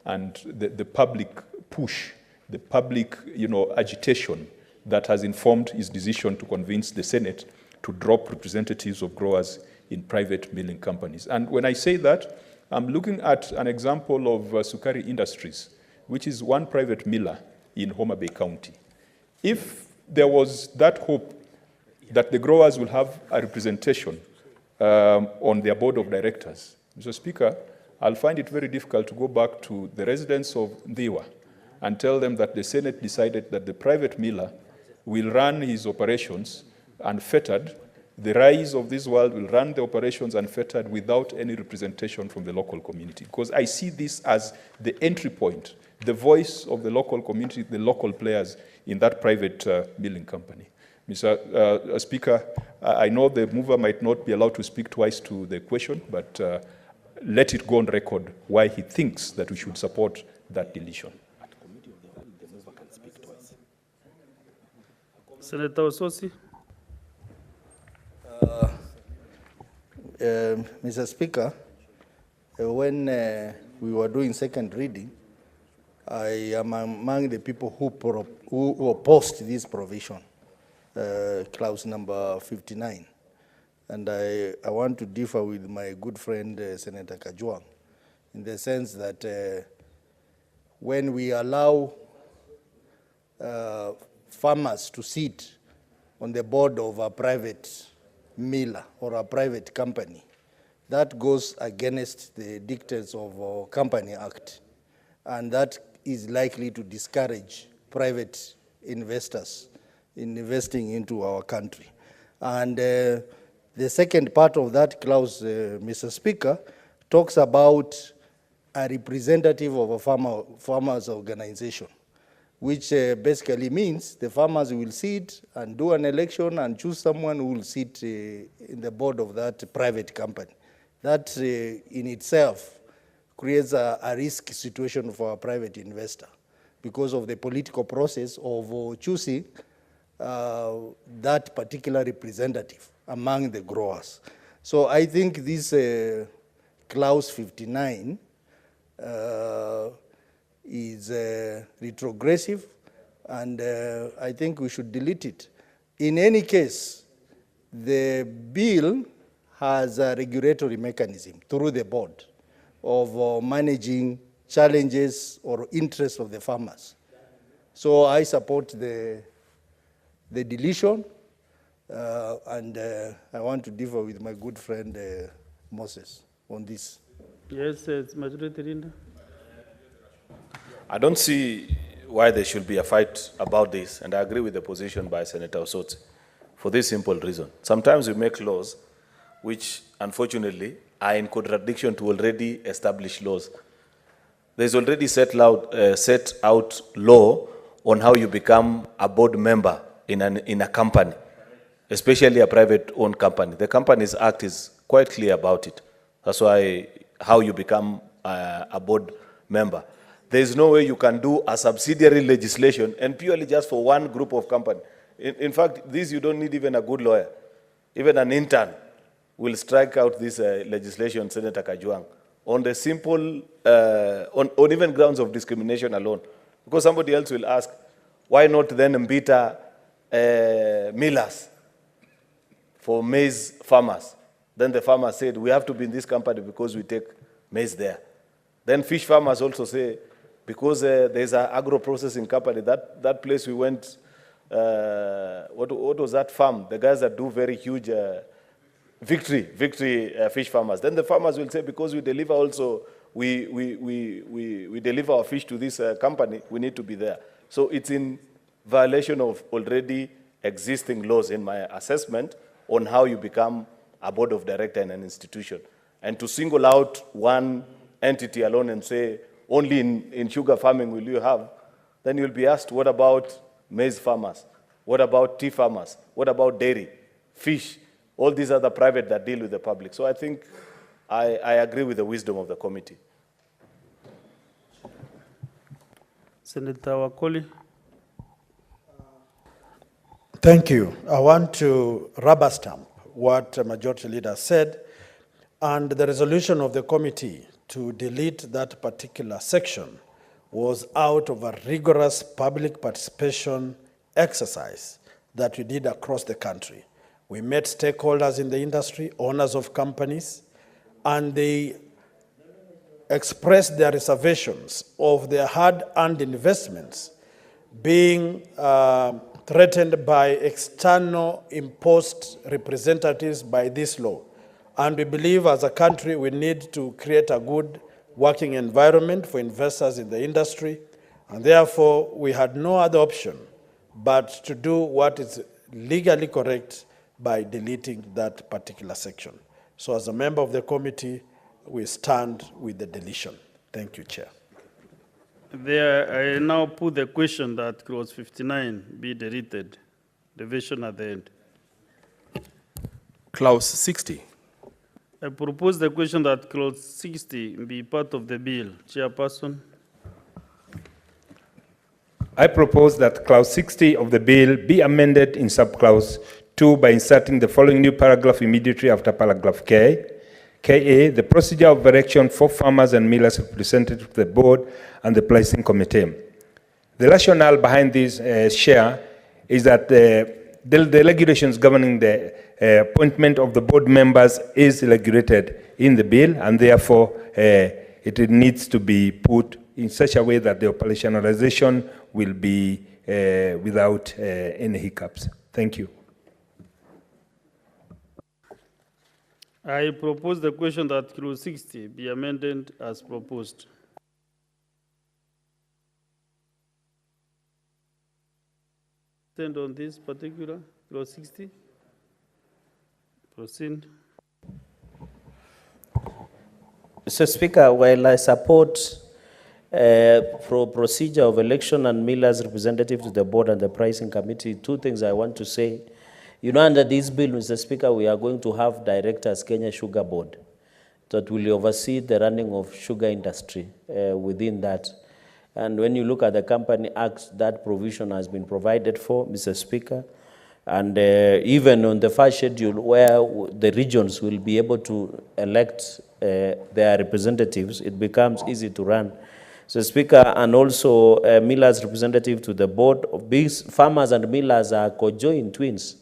and the public push, the public agitation that has informed his decision to convince the Senate to drop representatives of growers in private milling companies. And when I say that, I'm looking at an example of Sukari Industries, which is one private miller in Homa Bay County. If there was that hope that the growers will have a representation on their board of directors, Mr. Speaker, I'll find it very difficult to go back to the residents of Ndiwa and tell them that the Senate decided that the private miller will run his operations unfettered. The rise of this world will run the operations unfettered without any representation from the local community. Because I see this as the entry point, the voice of the local community, the local players in that private milling company. Mr. Speaker, I know the mover might not be allowed to speak twice to the question, but let it go on record why he thinks that we should support that deletion. Senator Ososi. Mr. Speaker, when we were doing second reading, I am among the people who opposed this provision, clause number 59. And I want to differ with my good friend, Senator Kajwang, in the sense that when we allow farmers to sit on the board of a private miller or a private company, that goes against the dictates of our Company Act, and that is likely to discourage private investors in investing into our country. And the second part of that clause, Mr. Speaker, talks about a representative of a farmers organization, which basically means the farmers will sit and do an election and choose someone who will sit in the board of that private company. That in itself creates a risk situation for a private investor because of the political process of choosing that particular representative among the growers. So I think this clause 59 is retrogressive, and I think we should delete it. In any case, the bill has a regulatory mechanism through the board of managing challenges or interests of the farmers. So I support the deletion, and I want to differ with my good friend Moses on this. Yes, it's Majority Leader. I don't see why there should be a fight about this, and I agree with the position by Senator Osotsi for this simple reason. Sometimes we make laws which, unfortunately, are in contradiction to already established laws. There's already set out law on how you become a board member in a company, especially a private-owned company. The Companies Act is quite clear about it. That's why how you become a board member. There's no way you can do a subsidiary legislation and purely just for one group of company. In fact, this you don't need even a good lawyer. Even an intern will strike out this legislation, Senator Kajwang, on the simple, on even grounds of discrimination alone. Because somebody else will ask, why not then Mbita millers for maize farmers? Then the farmers said, we have to be in this company because we take maize there. Then fish farmers also say, because there's an agro-processing company, that place we went, what was that farm? The guys that do very huge victory fish farmers. Then the farmers will say, because we deliver also, we deliver our fish to this company, we need to be there. So it's in violation of already existing laws in my assessment on how you become a board of director in an institution. And to single out one entity alone and say, only in sugar farming will you have, then you'll be asked, what about maize farmers? What about tea farmers? What about dairy, fish? All these are the private that deal with the public. So I think I agree with the wisdom of the committee. Senator Wakoli. Thank you. I want to rubber stamp what Majority Leader said, and the resolution of the committee to delete that particular section was out of a rigorous public participation exercise that we did across the country. We met stakeholders in the industry, owners of companies, and they expressed their reservations of their hard-earned investments being threatened by external imposed representatives by this law. And we believe as a country we need to create a good working environment for investors in the industry, and therefore we had no other option but to do what is legally correct by deleting that particular section. So as a member of the committee, we stand with the deletion. Thank you, Chair. There, I now put the question that clause 59 be deleted, the version at the end. Clause 60. I propose the question that clause 60 be part of the bill. Chairperson. I propose that clause 60 of the bill be amended in subclause 2 by inserting the following new paragraph immediately after paragraph K. KA, the procedure of election for farmers and millers represented to the board and the pricing committee. The rationale behind this share is that the regulations governing the appointment of the board members is regulated in the bill, and therefore it needs to be put in such a way that the operationalization will be without any hiccups. Thank you. I propose the question that clause 60 be amended as proposed. Stand on this particular clause 60. Proceed. Mr. Speaker, while I support procedure of election and millers representative to the board and the pricing committee, two things I want to say. You know, under this bill, Mr. Speaker, we are going to have directors Kenya Sugar Board that will oversee the running of sugar industry within that. And when you look at the Company Act, that provision has been provided for, Mr. Speaker. And even on the first schedule where the regions will be able to elect their representatives, it becomes easy to run. So, Speaker, and also millers representative to the board. These farmers and millers are conjoined twins.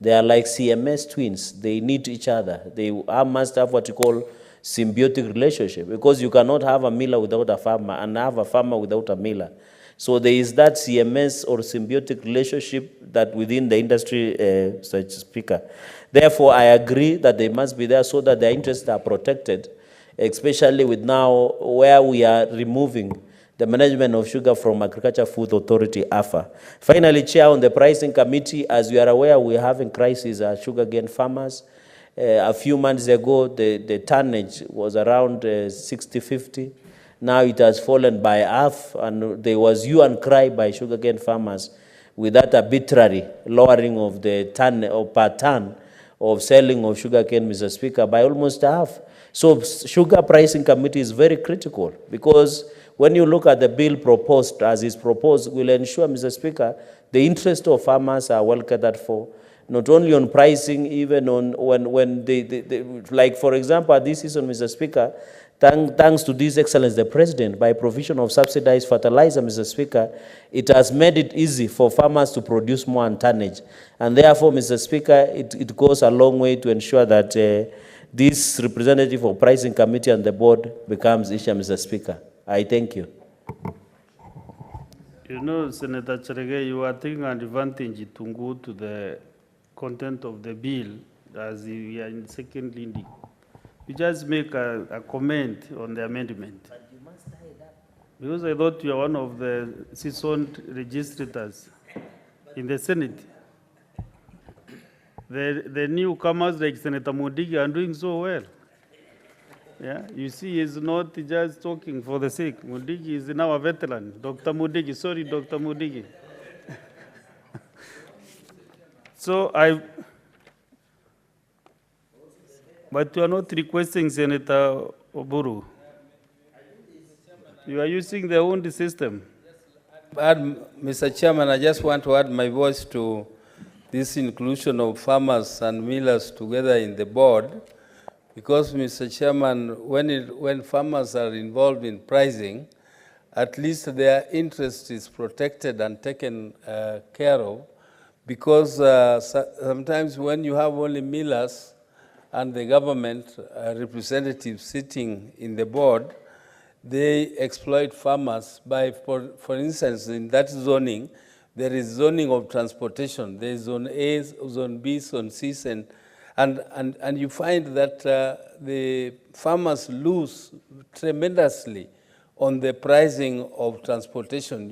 They are like CMS twins. They need each other. They must have what you call symbiotic relationship, because you cannot have a miller without a farmer and have a farmer without a miller. So there is that CMS or symbiotic relationship that within the industry, such Speaker. Therefore, I agree that they must be there so that their interests are protected, especially with now where we are removing the management of sugar from Agriculture Food Authority, AFA. Finally, Chair, on the pricing committee, as you are aware, we are having crisis at sugarcane farmers. A few months ago, the tonnage was around 60-50. Now it has fallen by half, and there was hue and cry by sugarcane farmers with that arbitrary lowering of the ton or per ton of selling of sugarcane, Mr. Speaker, by almost half. So sugar pricing committee is very critical, because when you look at the bill proposed, as is proposed, will ensure, Mr. Speaker, the interest of farmers are well catered for, not only on pricing, even on when like, for example, this season, Mr. Speaker, thanks to this excellence, the President, by provision of subsidized fertilizer, Mr. Speaker, it has made it easy for farmers to produce more on tonnage. And therefore, Mr. Speaker, it goes a long way to ensure that this representative of pricing committee and the board becomes issue, Mr. Speaker. I thank you. You know, Senator Cherege, you are taking advantage to go to the content of the bill as we are in second reading. You just make a comment on the amendment. But you must tie it up. Because I thought you are one of the seasoned registrators in the Senate. The newcomers like Senator Mudigi are doing so well. Yeah, you see, he's not just talking for the sake. Mudigi is now a veteran. Dr. Mudigi, sorry, Dr. Mudigi. But you are not requesting Senator Oburu. You are using the own system. Mr. Chairman, I just want to add my voice to this inclusion of farmers and millers together in the board, because, Mr. Chairman, when farmers are involved in pricing, at least their interest is protected and taken care of, because sometimes when you have only millers and the government representatives sitting in the board, they exploit farmers by, for instance, in that zoning, there is zoning of transportation. There is zone A, zone B, zone C, and you find that the farmers lose tremendously on the pricing of transportation.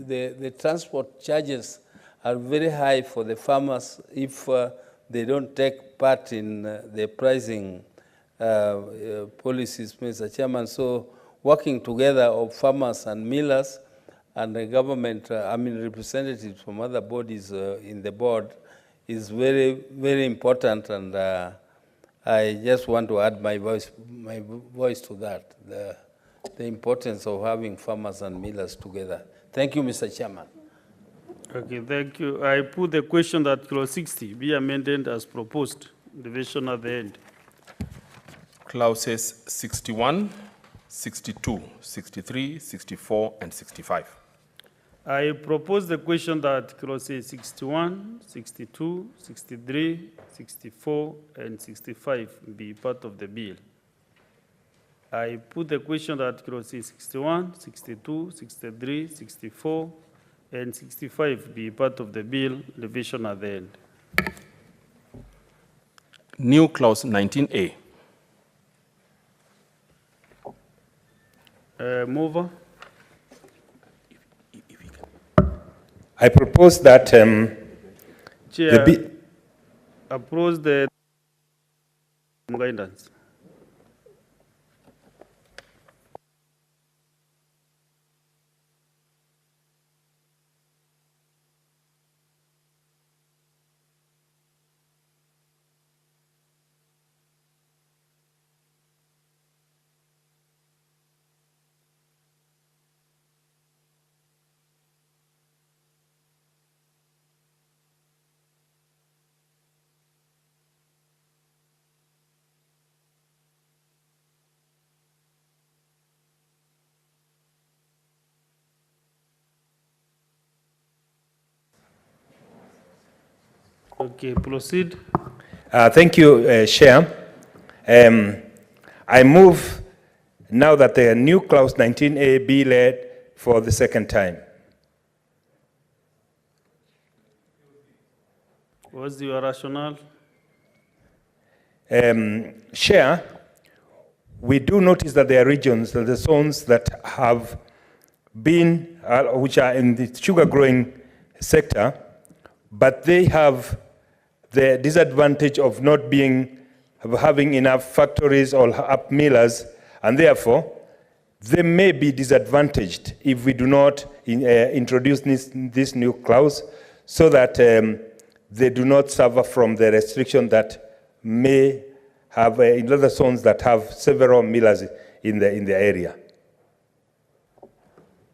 The transport charges are very high for the farmers if they don't take part in the pricing policies, Mr. Chairman. So working together of farmers and millers and the government, representatives from other bodies in the board is very, very important, and I just want to add my voice to that, the importance of having farmers and millers together. Thank you, Mr. Chairman. Okay, thank you. I put the question that clause 60 be amended as proposed, the version at the end. Clauses 61, 62, 63, 64, and 65. I propose the question that clauses 61, 62, 63, 64, and 65 be part of the bill. I put the question that clauses 61, 62, 63, 64, and 65 be part of the bill, the version at the end. New clause 19A. Mover. I propose that Chair, approves the guidance. Okay, proceed. Thank you, Chair. I move now that the new clause 19A be read for the second time. What's your rationale? Chair, we do notice that there are regions, the zones that have been, which are in the sugar growing sector, but they have the disadvantage of not having enough factories or up millers, and therefore they may be disadvantaged if we do not introduce this new clause, so that they do not suffer from the restriction that may have in other zones that have several millers in the area.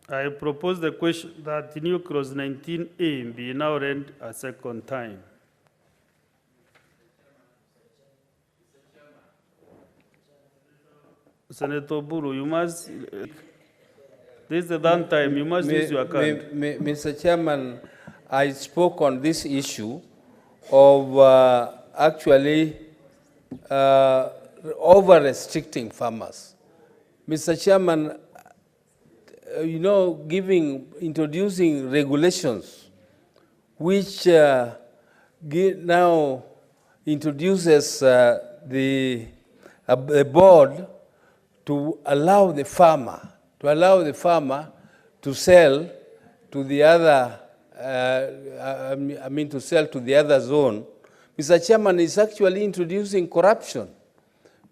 I propose the question that the new clause 19A be now read a second time. Senator Oburu, you must, this is the done time, you must use your card. Mr. Chairman, I spoke on this issue of actually over-restricting farmers. Mr. Chairman, introducing regulations which now introduces the board to allow the farmer to sell to the other, to sell to the other zone, Mr. Chairman, is actually introducing corruption,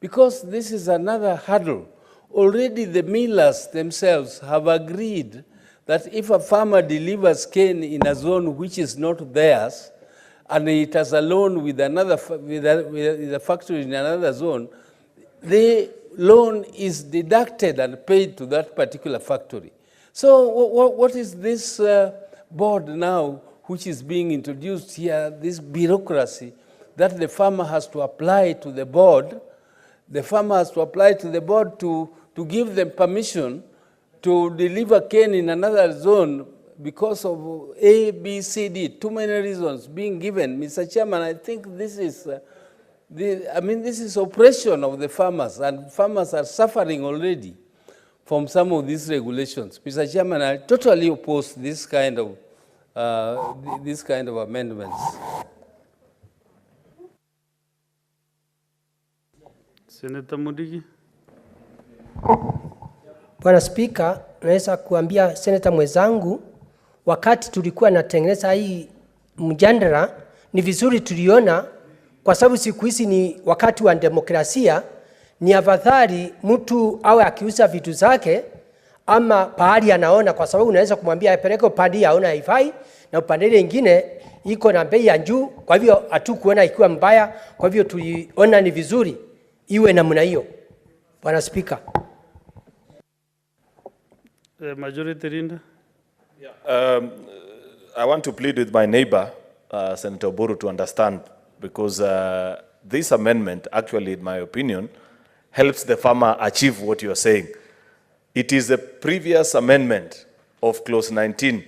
because this is another hurdle. Already the millers themselves have agreed that if a farmer delivers cane in a zone which is not theirs, and it has a loan with a factory in another zone, the loan is deducted and paid to that particular factory. So what is this board now which is being introduced here, this bureaucracy that the farmer has to apply to the board the farmers to apply to the board to give them permission to deliver cane in another zone because of A, B, C, D, too many reasons being given. Mr. Chairman, I think this is, this is oppression of the farmers, and farmers are suffering already from some of these regulations. Mr. Chairman, I totally oppose this kind of amendments. Senator Mudigi. Bwana Spika, naweza kuambia seneta mwenzangu, wakati tulikuwa natengeneza hii mjadala, ni vizuri tuliona, kwa sababu siku hizi ni wakati wa demokrasia, ni afadhali mtu awe akiuza vitu zake ama pahali anaona, kwa sababu unaweza kumwambia apeleke upande aona haifai na upande ile nyingine iko na bei ya juu, kwa hivyo hatukuona ikiwa mbaya, kwa hivyo tuliona ni vizuri iwe namna hiyo. Bwana Spika. Majority Leader. I want to plead with my neighbor, Senator Oburu, to understand, because this amendment, actually, in my opinion, helps the farmer achieve what you are saying. It is a previous amendment of Clause 19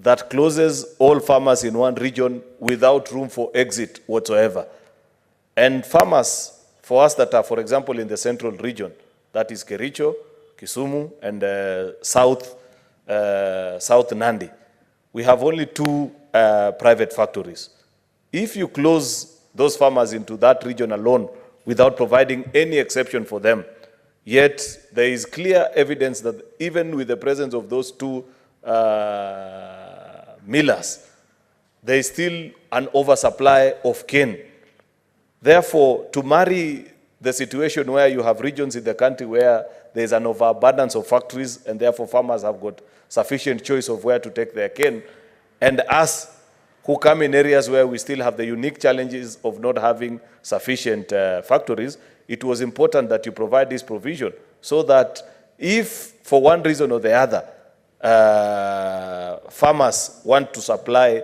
that closes all farmers in one region without room for exit whatsoever. And farmers, for us that are, for example, in the central region, that is Kericho, Kisumu, and South Nandi, we have only 2 private factories. If you close those farmers into that region alone without providing any exception for them, yet there is clear evidence that even with the presence of those 2 millers, there is still an oversupply of cane. Therefore, to marry the situation where you have regions in the country where there is an overabundance of factories and therefore farmers have got sufficient choice of where to take their cane, and us who come in areas where we still have the unique challenges of not having sufficient factories, it was important that you provide this provision so that if for one reason or the other farmers want to supply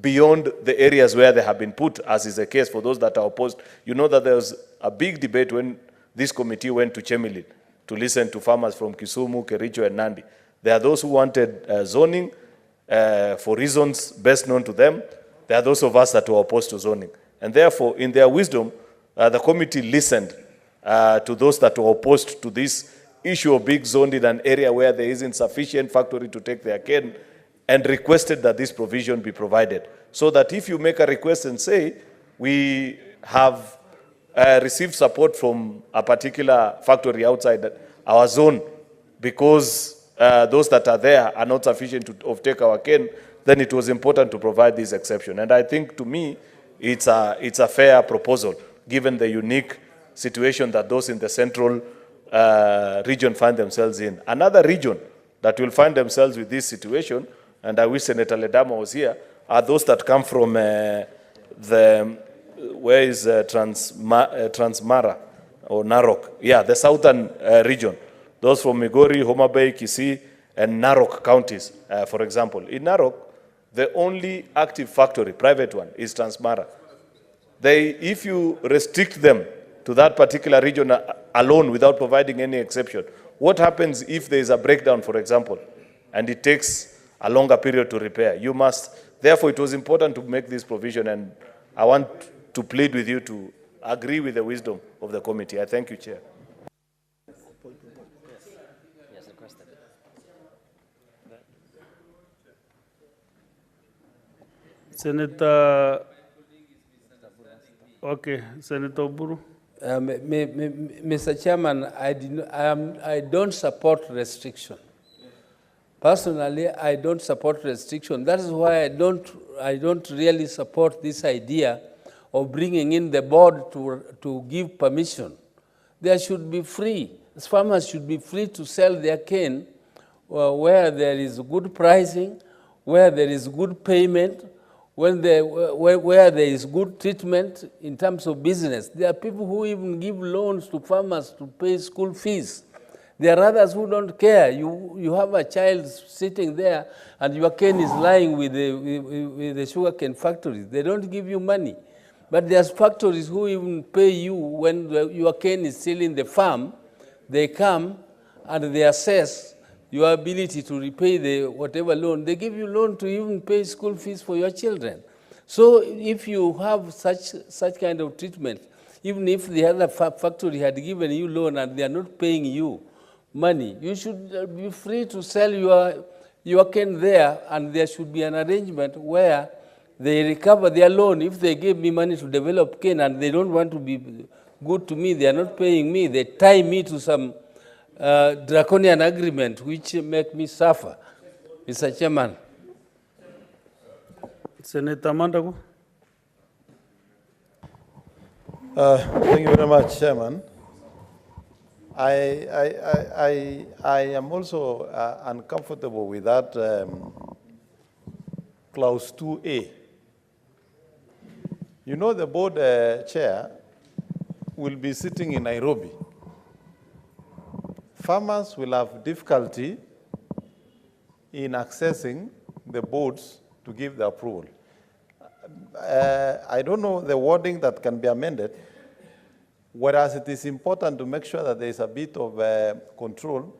beyond the areas where they have been put, as is the case for those that are opposed. You know that there was a big debate when this committee went to Chemelil to listen to farmers from Kisumu, Kericho, and Nandi. There are those who wanted zoning for reasons best known to them. There are those of us that were opposed to zoning. And therefore, in their wisdom, the committee listened to those that were opposed to this issue of being zoned in an area where there isn't sufficient factory to take their cane, and requested that this provision be provided. So that if you make a request and say, we have received support from a particular factory outside our zone because those that are there are not sufficient to take our cane, then it was important to provide this exception. And I think, to me, it's a fair proposal, given the unique situation that those in the central region find themselves in. Another region that will find themselves with this situation, and I wish Senator Ledama was here, are those that come from Transmara or Narok? Yeah, the southern region. Those from Migori, Homa Bay, Kisii, and Narok counties, for example. In Narok, the only active factory, private one, is Transmara. If you restrict them to that particular region alone without providing any exception, what happens if there is a breakdown, for example, and it takes a longer period to repair? You must, therefore, it was important to make this provision, and I want to plead with you to agree with the wisdom of the committee. I thank you, Chair. Senator, okay, Senator Oburu. Mr. Chairman, I don't support restriction. Personally, I don't support restriction. That is why I don't really support this idea of bringing in the board to give permission. There should be free. Farmers should be free to sell their cane where there is good pricing, where there is good payment, where there is good treatment in terms of business. There are people who even give loans to farmers to pay school fees. There are others who don't care. You have a child sitting there and your cane is lying with the sugarcane factories. They don't give you money. But there's factories who even pay you when your cane is still in the farm. They come and they assess your ability to repay the whatever loan. They give you loan to even pay school fees for your children. So if you have such kind of treatment, even if the other factory had given you loan and they are not paying you money, you should be free to sell your cane there, and there should be an arrangement where they recover their loan. If they gave me money to develop cane and they don't want to be good to me, they are not paying me, they tie me to some draconian agreement which make me suffer. Mr. Chairman. Senator Mandago. Thank you very much, Chairman. I am also uncomfortable with that clause 2A. You know, the board chair will be sitting in Nairobi. Farmers will have difficulty in accessing the boards to give the approval. I don't know the wording that can be amended, whereas it is important to make sure that there is a bit of control